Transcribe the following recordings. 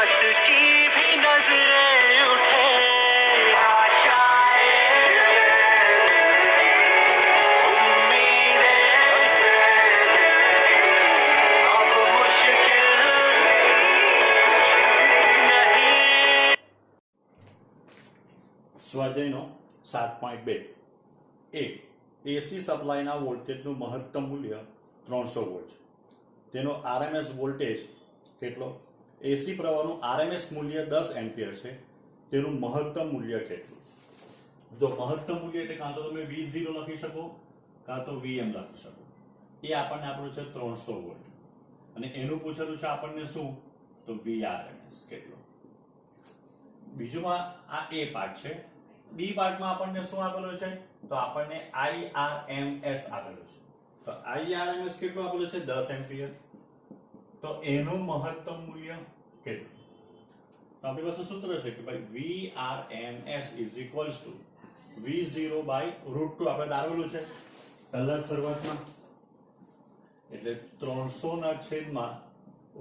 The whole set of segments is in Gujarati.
भटकी भी नजरें उठे आशाएं उम्मीदें से अब मुश्किल नहीं। સ્વાધ્યાયનો 7.2 એસી સપ્લાયના વોલ્ટેજનું મહત્તમ મૂલ્ય 300 વોલ્ટ તેનો આરએમએસ વોલ્ટેજ કેટલો? એસી પ્રવાહનું આરએમએસ મૂલ્ય 10 એમ્પિયર છે, તેનું મહત્તમ મૂલ્ય કેટલું? જો મહત્તમ મૂલ્ય એટલે કાં તો તમે V0 લખી શકો કાં તો VM લખી શકો. એ આપણને આપણું છે 300 વોલ્ટ અને એનું પૂછેલું છે આપણને શું? તો VRMS કેટલો. બીજુંમાં આ એ પાર્ટ છે. બી પાર્ટમાં આપણને શું આપેલું છે? તો આપણને IRMS આપેલું છે. તો IRMS કેટલું આપેલું છે? 10 એમ્પિયર. તો એનું મહત્તમ મૂલ્ય કેટલું? તો આપણી પાસે સૂત્ર છે કે ભાઈ VRMS V0 √2 આપણે દારેલું છે પહેલા શરૂઆતમાં, એટલે 300 ના છેદમાં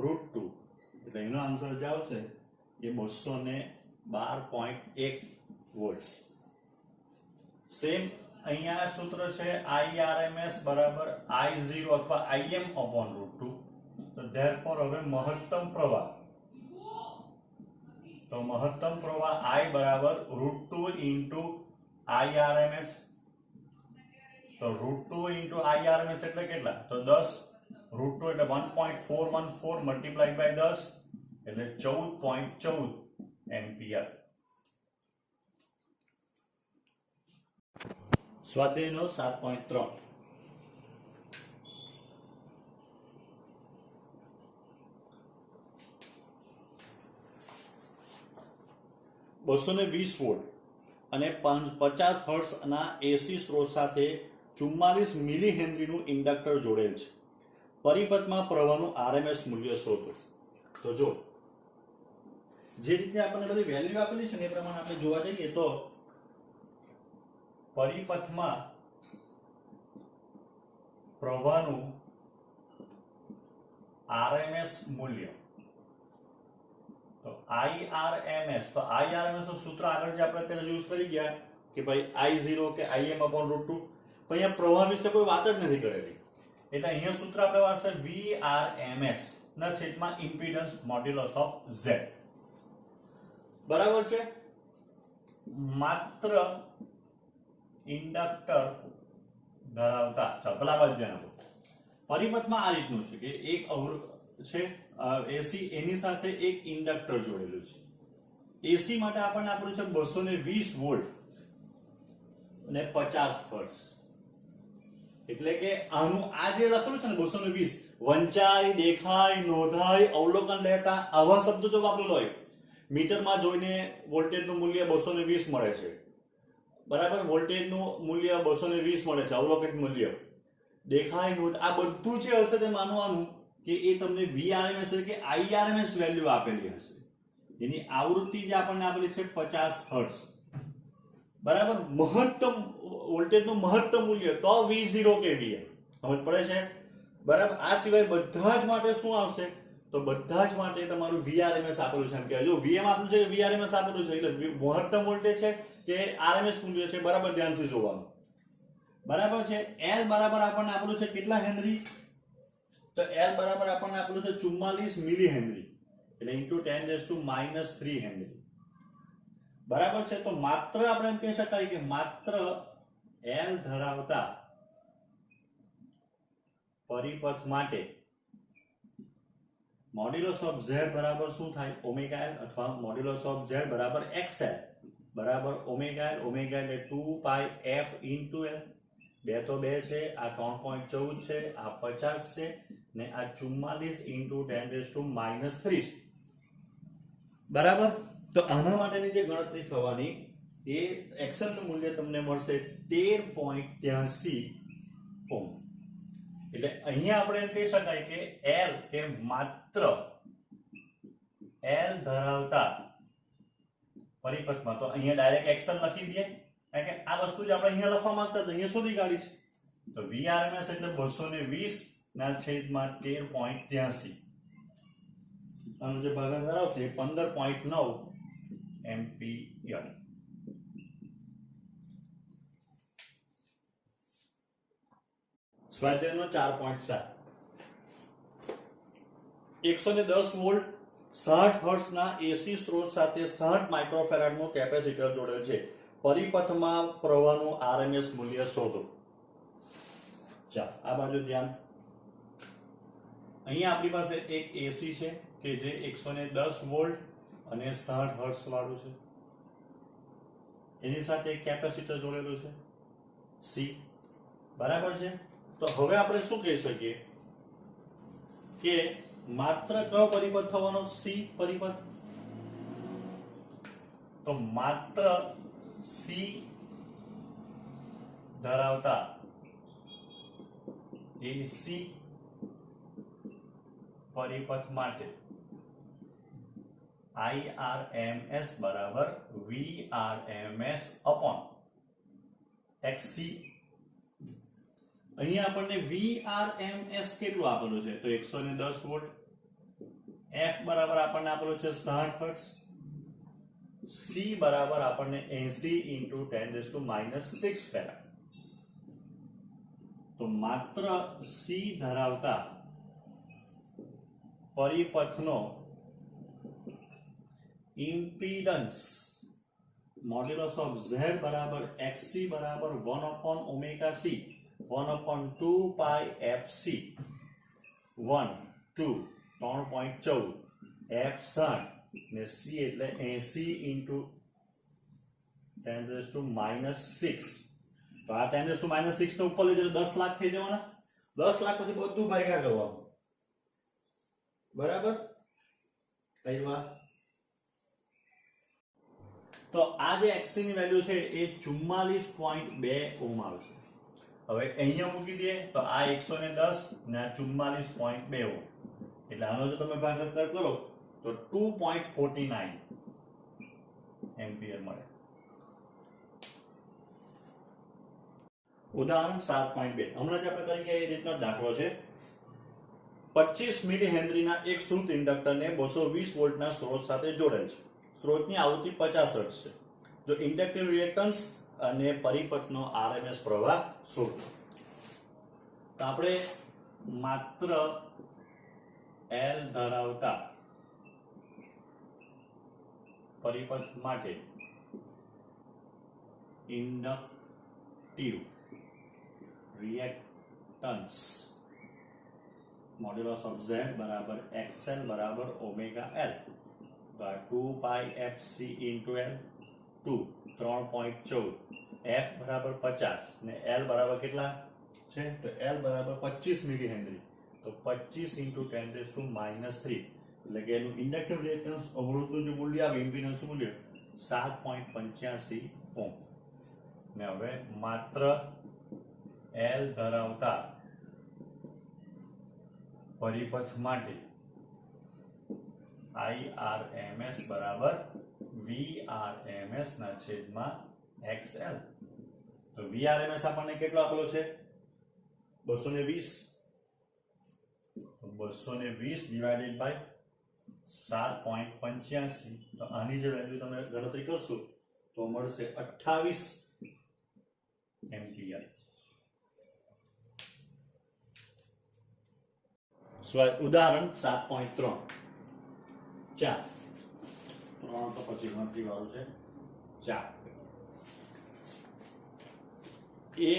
√2 એટલે એનો આન્સર જે આવશે એ 212.1 વોલ્ટ. સેમ અહીંયા સૂત્ર છે IRMS બરાબર I0 અથવા Im upon √2. તો therefore હવે મહત્તમ પ્રવાહ, તો મહત્તમ પ્રવાહ I બરાબર √2 into IRMS. તો √2 into IRMS એટલે કેટલા? તો 10. √2 એટલે 1.414 મલ્ટીપ્લાઈડ બાય 10 એટલે 14.14 એમ્પિયર. સ્વાધ્યાયનો 7.3 220 વોલ્ટ અને 50 હર્ટ્ઝના એસી સ્ત્રોત સાથે 44 મિલી હેનરીનું ઇન્ડક્ટર જોડેલ છે. પરિપથમાં પ્રવાહનું આરએમએસ મૂલ્ય શોધો. તો જો જે રીતે આપણને બધી વેલ્યુ આપેલી છે ને એ પ્રમાણે આપણે જોવા જઈએ તો પરિપથમાં પ્રવાહનું આરએમએસ મૂલ્ય, તો IRMS, તો IRMS નું સૂત્ર આગળ જે આપણે અત્યારે યુઝ કરી ગયા કે ભાઈ I0 કે Im upon √2, પણ અહીંયા પ્રવાહ વિશે કોઈ વાત જ નથી કરેલી. એટલે અહીંયા સૂત્ર આપણે વાંચશે VRMS ના છેદમાં ઇમ્પિડન્સ મોડ્યુલસ ઓફ Z. બરાબર છે. માત્ર ઇન્ડક્ટર ધરાવતા, ચાલો પેલા બાજુ ધ્યાન આપો. પરિપથમાં આ રીતનું છે કે એક અવરોધ છે એસી, એની સાથે એક ઇન્ડક્ટર જોડેલું છે. એસી માટે આપણને આપણું છે 220 વોલ્ટ અને 50 હર્ટ્ઝ. એટલે કે આનું આ જે લખેલું છે ને 220, વંચાય, દેખાય, નોંધાય, અવલોકન લેતા આવા શબ્દો જો વાપરેલો હોય, મીટરમાં જોઈને વોલ્ટેજનું મૂલ્ય 220 મળે છે. બરાબર, વોલ્ટેજનું મૂલ્ય 220 મળે છે, અવલોકિત મૂલ્ય, દેખાય, નોંધ, આ બધું જે હશે તે માનવાનું કે એ તમને VRMS એટલે કે IRMS વેલ્યુ આપેલી હશે. એની આવૃત્તિ જે આપણને આપેલી છે 50 હર્ટ્ઝ. બરાબર, મહત્તમ વોલ્ટેજનું મહત્તમ મૂલ્ય તો V0 કે VM. સમજ પડે છે? બરાબર. આ સિવાય બધા જ માટે શું આવશે? તો બધા જ માટે તમારું VRMS આપેલું છે. એમ કે જો VM આપેલું છે, VRMS આપેલું છે, એટલે મહત્તમ વોલ્ટેજ છે કે RMS મૂલ્ય છે, બરાબર ધ્યાનથી જોવાનું. બરાબર છે. L બરાબર આપણને આપેલું છે કેટલા હેનરી? તો L બરાબર આપણને આપેલું છે 44 મિલી હેનરી એટલે * 10⁻³ હેનરી. બરાબર છે. તો માત્ર આપણે એમ કહી શકાય કે માત્ર L ધરાવતા પરિપથ માટે મોડ્યુલસ ઓફ Z બરાબર શું થાય? ઓમેગા L, અથવા મોડ્યુલસ ઓફ Z બરાબર XL બરાબર ઓમેગા L. ઓમેગા એટલે 2πf * L. 2 તો 2 છે, આ 3.14 છે, આ 50 છે ને આ 44 * 10⁻³ છે. બરાબર. તો આના માટેની જે ગણતરી થવાની એ XL નું મૂલ્ય તમને મળશે 13.83 ઓહ્મ. એટલે અહીંયા આપણે એમ કહી શકાય કે L કે માત્ર L ધરાવતા પરિપથમાં, તો અહીંયા ડાયરેક્ટ XL લખી દઈએ કારણ કે આ વસ્તુ જે આપણે અહીંયા લખવા માંગતા હતા અહીંયા શોધી કાઢી છે. તો VRMS એટલે 220 ના છેદમાં 13.83. આનો જે ભાગાકાર આવશે એ 15.9 એમ્પિયર. સ્વાધ્યાયનો 4.7 110 વોલ્ટ 60 હર્ટ્ઝના એસી સ્ત્રોત સાથે 60 માઇક્રોફેરાડનું કેપેસિટર જોડેલ છે. પરિપથમાં પ્રવાહનું આરએમએસ મૂલ્ય શોધો. ચાલો આ બાજુ ધ્યાન. અહીંયા આપણી પાસે એક એસી છે કે જે 110 વોલ્ટ અને 60 હર્ટ્ઝ વાળું છે. એની સાથે એક કેપેસિટર જોડેલું છે સી, બરાબર છે. તો હવે આપણે શું કહી શકીએ કે માત્ર કયો પરિપથ થવાનો? સી પરિપથ. તો માત્ર સી ધરાવતા એસી પરિપથ માટે IRMS બરાબર VRMS અપોન XC. અહીંયા આપણને VRMS કેટલું આપેલું છે? તો 110 વોલ્ટ. F બરાબર આપણને આપેલું છે 60 હર્ટ્ઝ. C બરાબર આપણને 80 × 10⁻⁶ ફેરાડ. તો માત્ર C ધરાવતા પરિપથનો ઇમ્પિડન્સ મોડ્યુલસ ઓફ Z બરાબર XC બરાબર 1/ωc 1/2 પાઈ FC 1 2 3.14 F 60 ને C એટલે 80 × 10⁻⁶. તો આ 10⁻⁶ ને ઉપર લઈ જજો 10 લાખ થઈ જવાના. 10 લાખ પછી બધું ભાગ્યા કરવાનું, બરાબર? કઈ વાત? તો આ જે XC ની વેલ્યુ છે એ 44.2 ઓહ્મ આવશે. હવે અહીંયા મૂકી દઈએ તો આ 110 ને આ 44.2 ઓહ્મ, એટલે આનો જો તમે ભાગાકાર કરો તો 2.49 એમ્પિયર મળે. ઉદાહરણ 7.2 હમણાં જ આપણે કરી ગયા એ રીતનો દાખલો છે. 25 મિલી હેનરીના એક શ્રુત ઇન્ડક્ટરને 220 વોલ્ટના સ્ત્રોત સાથે જોડેલ છે. સ્ત્રોતની આવૃત્તિ 50 હર્ટ્ઝ છે. જો ઇન્ડક્ટિવ રિએક્ટન્સ અને પરિપથનો આરએમએસ પ્રવાહ શોધો. તો આપણે માત્ર L ધરાવતા પરિપથ માટે inductive reactance modulus of Z બરાબર XL બરાબર ωL. તો આ 2 પાઈ FC × L 2 3.14 F બરાબર 50 ને L બરાબર કેટલા છે? તો L બરાબર 25 મિલી હેનરી. તો 25 × 10⁻³ એટલે કે એનું ઇન્ડક્ટિવ રિએક્ટન્સ અવરોધનું જે મૂલ્ય આવે ઇમ્પિડન્સનું મૂલ્ય 7.85 ઓહ્મ. ને હવે માત્ર L ધરાવતા પરિપથ માટે IRMS બરાબર VRMS ના છેદમાં XL. તો VRMS આપણને કેટલો આપેલો છે? 220. 220 ડિવાઇડેડ બાય 7.85. તો આની જે વેલ્યુ તમે ગણતરી કરશો તો મળશે 28 એમ્પિયર. ઉદાહરણ 7.3 4 3 તો પછી ગણતરી વાળું છે 4. એ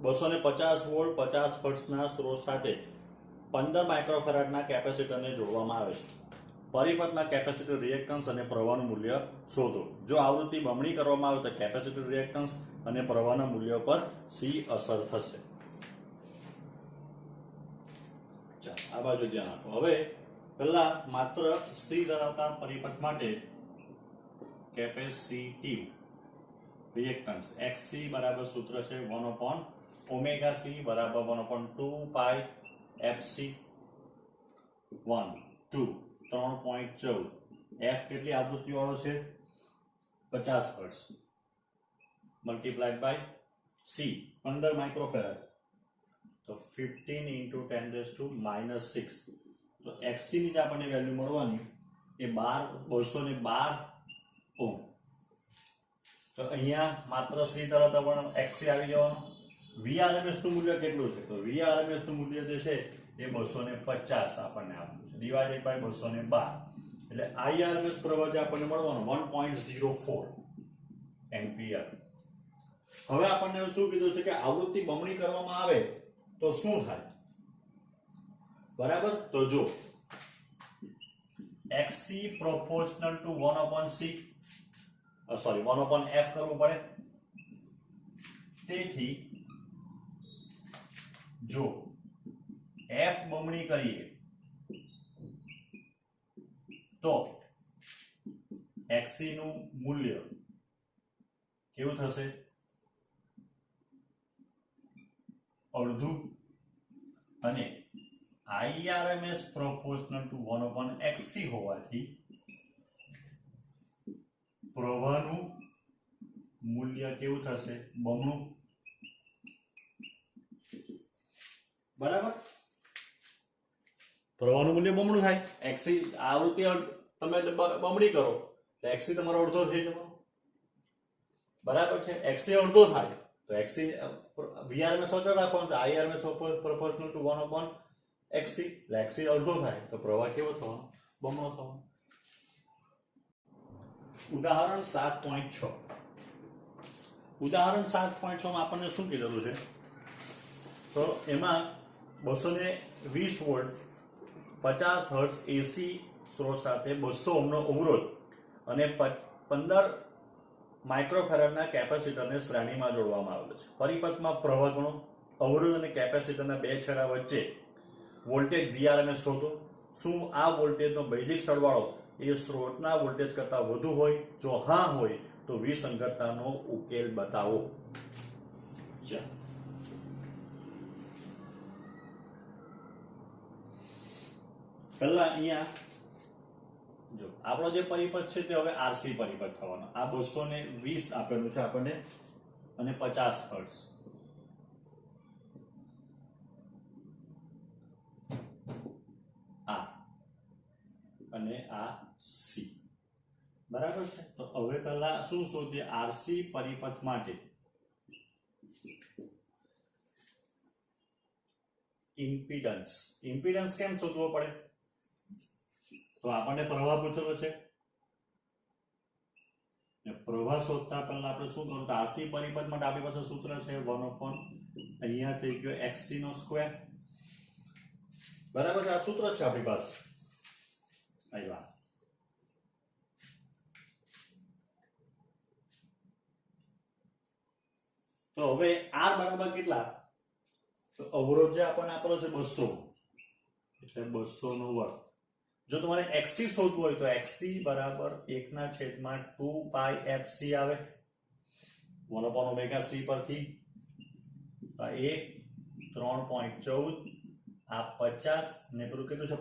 250 વોલ્ટ 50 હર્ટ્ઝના સ્ત્રોત સાથે 15 માઇક્રોફેરાડના કેપેસિટરને જોડવામાં આવે છે. પરિપથમાં કેપેસિટર રિએક્ટન્સ અને પ્રવાહનું મૂલ્ય શોધો. જો આવૃત્તિ બમણી કરવામાં આવે તો કેપેસિટર રિએક્ટન્સ અને પ્રવાહના મૂલ્ય પર સી અસર થશે. ચાલો આ બાજુ ધ્યાન આપો. હવે પહેલા માત્ર સી ધરાવતા પરિપથ માટે કેપેસિટિવ રિએક્ટન્સ XC બરાબર સૂત્ર છે 1/ωc બરાબર 1/2 પાઈ FC 1 2 3.14 F કેટલી આવૃત્તિ વાળો છે? 50 hertz multiplied by C 15 microfarad. તો 15 × 10⁻⁶ તો XC ની જે આપણને વેલ્યુ મળવાની એ 212 ઓહમ. તો અહીંયા માત્ર C તરત પણ XC આવી જવાનું. VRMS નું મૂલ્ય કેટલું છે? તો VRMS નું મૂલ્ય જે છે એ 250 આપણને આપ્યું છે ડિવાઇડેડ બાય 212 એટલે IRMS પ્રવાહ જે આપણને મળવાનો 1.04 એમ્પિયર. હવે આપણને શું કીધું છે કે આવૃત્તિ બમણી કરવામાં આવે તો શું થાય? બરાબર, તો જો XC proportional to 1/C 1/F કરવું પડે. તેથી જો F બમણી કરીએ તો XC નું મૂલ્ય કેવું થશે? અડધું. અને IRMS proportional to 1/XC હોવાથી પ્રવાહનું મૂલ્ય કેવું થશે? બમણું. બરાબર, પ્રવાહનું મૂલ્ય બમણું થાય. XC આવૃત્તિ તમે બમણી કરો તો XC તમારો અડધો થઈ જવાનો. બરાબર છે, XC અડધો થાય તો XC VRMS અચળ રાખવાનું, તો IRMS proportional to 1/XC એટલે XC અડધો થાય તો પ્રવાહ કેવો થવાનો? બમણો થવાનો. ઉદાહરણ 7.6. ઉદાહરણ 7.6 માં આપણને શું કીધેલું છે? તો એમાં 220 વોલ્ટ 50 હર્ટ્ઝ AC સ્ત્રોત સાથે 200 ઓહમનો અવરોધ અને 15 માઇક્રોફેરાડના કેપેસિટરને શ્રેણીમાં જોડવામાં આવેલો છે. પરિપથમાં પ્રવાહ ગણો. અવરોધ અને કેપેસિટરના બે છેડા વચ્ચે વોલ્ટેજ VRMS શોધો. શું આ વોલ્ટેજનો બૈજિક સરવાળો એ સ્ત્રોતના વોલ્ટેજ કરતાં વધુ હોય? જો હા હોય તો વિસંગતતાનો ઉકેલ બતાવો. પહેલા અહીંયા જો આપણો જે પરિપથ છે તે હવે RC પરિપથ થવાનો. આ 220 આપેલું છે આપણને અને 50 હર્ટ્ઝ. આ અને આ C. બરાબર છે. તો હવે પહેલા શું શોધીએ? RC પરિપથ માટે ઇમ્પિડન્સ. ઇમ્પિડન્સ કેમ શોધવો પડે? તો આપણને પ્રવાહ પૂછેલો છે. પ્રવાહ શોધતા પહેલા આપણે શું કરવું? તો RC પરિપથ માટે આપણી પાસે સૂત્ર છે 1/, અહીંયા થઈ ગયો XC નો સ્ક્વેર. બરાબર છે, આ સૂત્ર છે આપણી પાસે. આવ્યા. તો હવે R બરાબર કેટલા? તો અવરોધ જે આપણને આપેલો છે 200 એટલે 200 નો વર્ગ. જો તમારે XC શોધવું હોય તો XC બરાબર 1/2πfc આવે 1/ωc પરથી. 1 3.14 આ 50 ને પેલું કેટલું છે?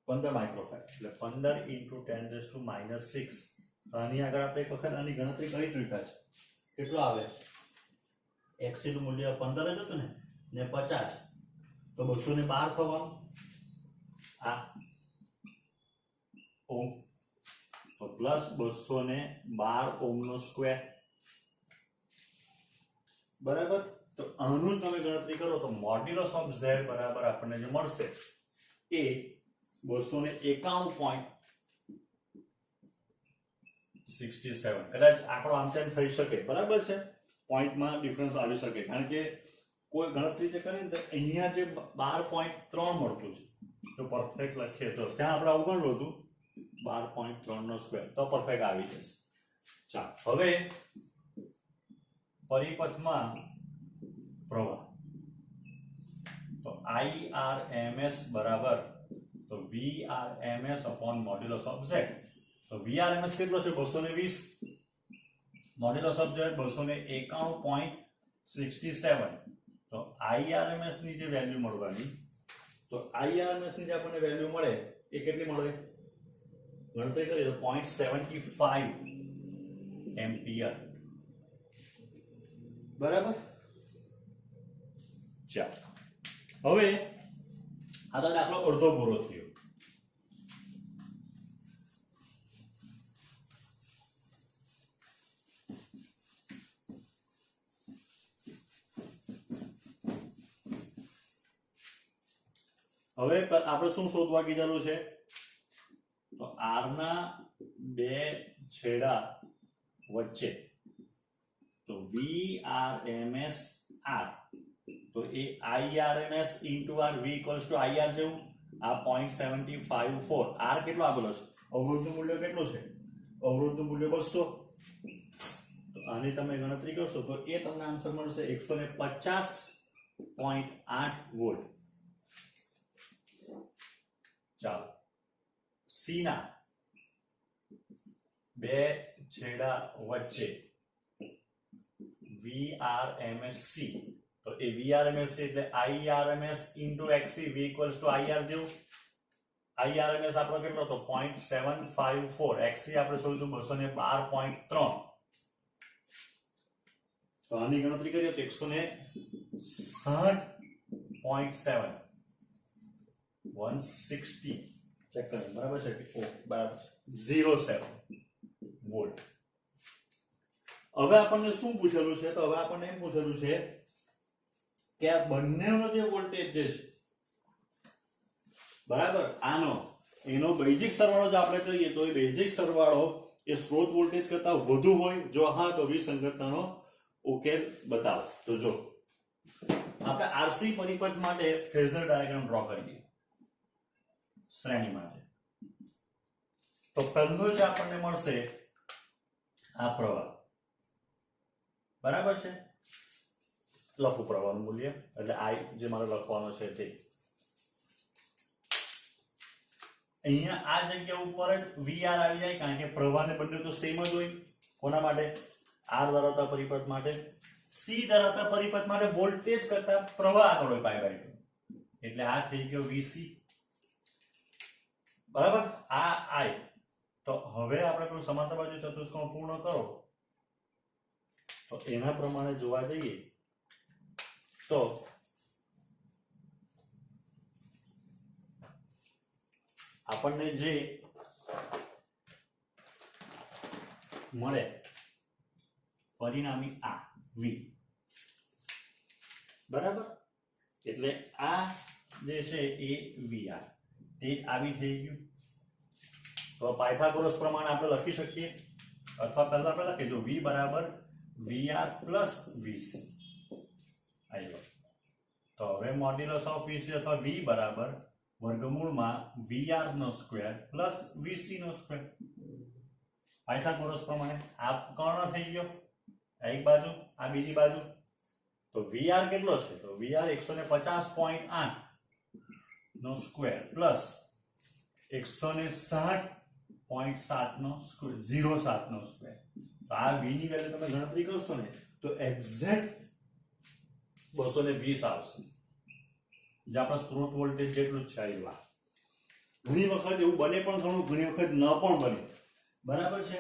15 માઇક્રોફેરાડ એટલે 15 × 10⁻⁶. આની આગળ આપણે એક વખત આની ગણતરી કરી ચૂક્યા છે. કેટલું આવે? XC નું મૂલ્ય 15 જ હતું ને 50 તો 212 થવાનું. આ ઓમ તો પ્લસ 212 ઓમ નો સ્ક્વેર. બરાબર, તો આનું તમે ગણતરી કરો તો મોડ્યુલસ ઓફ Z બરાબર આપણને જે મળશે એ 291.67. કદાચ આંકડો આમ તેમ થઈ શકે. બરાબર છે, પોઈન્ટમાં ડિફરન્સ આવી શકે કારણ કે કોઈ ગણતરી જે કરે ને તો અહીંયા જે 12.3 મળતું છે તો પરફેક્ટ લખીએ તો ત્યાં આપણે અવગણવું હતું 12.3 નો સ્ક્વેર તો પરફેક્ટ આવી જશે. ચાલો હવે પરિપથમાં પ્રવાહ તો IRMS બરાબર તો VRMS upon modulus of Z. તો VRMS કેટલો છે? 220. Modulus of Z 291.67. તો IRMS ની જે વેલ્યુ મળવાની તો IRMS ની જે આપણને વેલ્યુ મળે એ કેટલી મળે? ગણતરી કરીએ તો 0.75 એમ્પિયર. બરાબર. ચાલો હવે આ તો દાખલો અડધો પૂરો થયો. હવે આપણે શું શોધવા કીધેલું છે? તો R ના બે છેડા વચ્ચે તો VRMS R તો એ IRMS into R V equals to IR જેવું આ 0.754 R કેટલો આપેલો છે? અવરોધનું મૂલ્ય કેટલું છે? અવરોધનું મૂલ્ય 200. તો આની તમે ગણતરી કરશો તો એ તમને આન્સર મળશે 150.8 વોલ્ટ. ચાલો C ના બે છેડા વચ્ચે VRMS C તો એ VRMS C એટલે IRMS into XC V equals to IR જેવું. IRMS આપણો કેટલો તો 0.754 XC આપણે શોધ્યું 212.3. તો આની ગણતરી કરીએ તો 160.7 160 ચેક કરો બરાબર છે કે ઓ બરાબર 07 વોલ્ટ. હવે આપણને શું પૂછેલું છે? તો હવે આપણને એમ પૂછેલું છે કે આ બંનેનો જે વોલ્ટેજ જે છે બરાબર આનો એનો બેઝિક સરવાળો જો આપણે કરીએ તો એ બેઝિક સરવાળો એ સ્ત્રોત વોલ્ટેજ કરતા વધુ હોય. જો હા તો વિસંગતતાનો ઉકેલ બતાવો. તો જો આપણે RC પરિપથ માટે ફેઝર ડાયાગ્રામ ડ્રો કરીએ શ્રેણી માટે. તો પહેલું જ આપણને મળશે આ પ્રવાહ બરાબર છે. લખું પ્રવાહનું મૂલ્ય એટલે I જે મારે લખવાનો છે તે અહીંયા આ જગ્યા ઉપર જ VR આવી જાય કારણ કે પ્રવાહને બંને તો સેમ જ હોય. કોના માટે? R ધરાવતા પરિપથ માટે. C ધરાવતા પરિપથ માટે વોલ્ટેજ કરતા પ્રવાહ આગળ હોય π/2 એટલે આ થઈ ગયો VC બરાબર. આ I તો હવે આપણે પેલું સમાંતર બાજુ ચતુષ્કોણ પૂર્ણ કરો તો એના પ્રમાણે જોવા જઈએ તો આપણને જે મળે પરિણામી આ V બરાબર. એટલે આ જે છે એ VR તે આવી થઈ ગયું. તો પાયથાગોરસ પ્રમાણે આપણે લખી શકીએ અથવા પહેલા આપણે લખીએ જો V બરાબર VR પ્લસ VC આયો. તો હવે મોડ્યુલસ ઓફ VC અથવા V બરાબર વર્ગમૂળમાં VR નો સ્ક્વેર પ્લસ VC નો સ્ક્વેર. પાયથાગોરસ પ્રમાણે આ કર્ણ થઈ ગયો એક બાજુ આ બીજી બાજુ. તો VR કેટલો છે? તો VR 150.8 નો સ્ક્વેર પ્લસ 160.7 નો સ્ક્વેર 07 નો સ્ક્વેર. તો આ V ની વેલ્યુ તમે ગણતરી કરશો ને તો એક્ઝેક્ટ 220 આવશે. જે આપણા સ્ત્રોત વોલ્ટેજ જેટલું જ છે આવ્યા. ઘણી વખત એવું બને પણ ઘણું ઘણી વખત ન પણ બને બરાબર છે.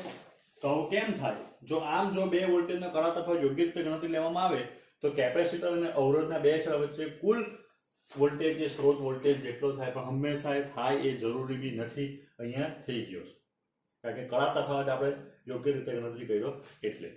તો કેમ થાય? જો આમ જો બે વોલ્ટેજના કડા તફાવત યોગ્ય રીતે ગણતરી લેવામાં આવે તો કેપેસિટર અને અવરોધના બે છેડા વચ્ચે કુલ વોલ્ટેજ એ સ્ત્રોત વોલ્ટેજ જેટલો થાય પણ હંમેશા થાય એ જરૂરી બી નથી. અહીંયા થઈ ગયો છે કારણ કે કડા તફાવત આપણે યોગ્ય રીતે ગણતરી કર્યો એટલે.